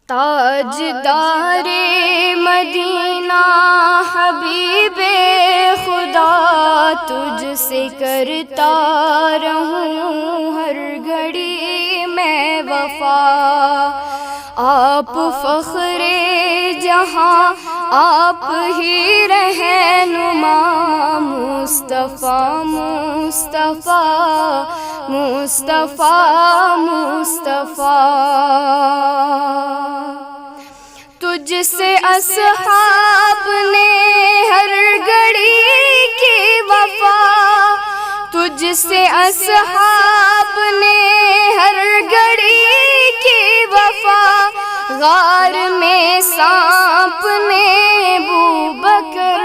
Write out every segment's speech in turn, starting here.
تاجدار مدینہ حبیب خدا، تجھ سے کرتا رہوں ہر گھڑی میں وفا۔ آپ فخر جہاں، آپ ہی رہنما، مصطفیٰ مصطفیٰ مصطفیٰ مصطفیٰ۔ تجھ سے اصحاب نے ہر گھڑی کی وفا، تجھ سے اصحاب نے ہر گھڑی کی وفا۔ غار میں سانپ نے ابوبکر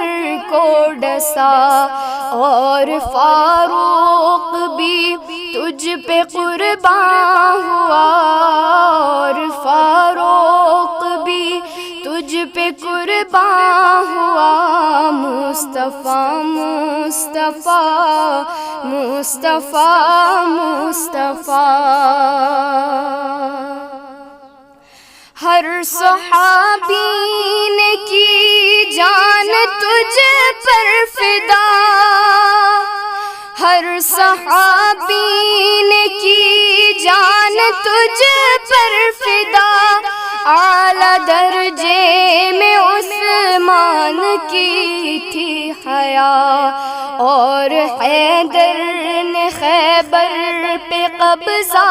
کو ڈسا، اور فاروق بھی تجھ پہ قربان ہوا، اور فاروق بھی تجھ پہ قربان ہوا۔ مصطفیٰ مصطفیٰ مصطفیٰ مصطفیٰ۔ ہر صحابی نے کی جان تجھ پر فدا، ہر صحابی نے کی جان تجھ پر فدا۔ اعلیٰ درجے میں عثمان کی تھی حیا، اور حیدر نے خیبر پہ قبضہ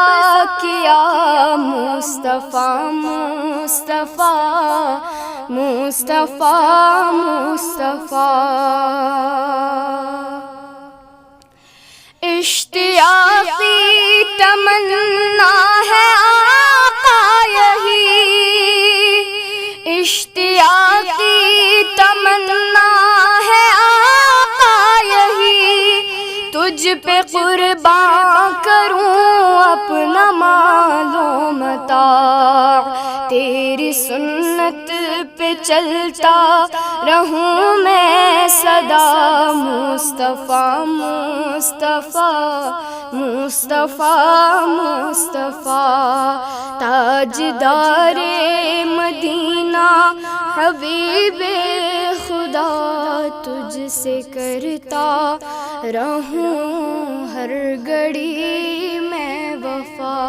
کیا۔ مصطفیٰ مصطفیٰ مصطفیٰ مصطفیٰ۔ اشتیاقی تمنا ہے آقا یہی، اشتیاقی تمنا ہے آقا یہی، تجھ پہ قربان کروں اپنا مال و متاع، تیری سنت پہ چلتا رہوں میں سدا۔ مصطفیٰ مصطفیٰ مصطفیٰ مصطفیٰ۔ تاجدار مدینہ حبیب خدا، تجھ سے کرتا رہوں ہر گھڑی میں وفا۔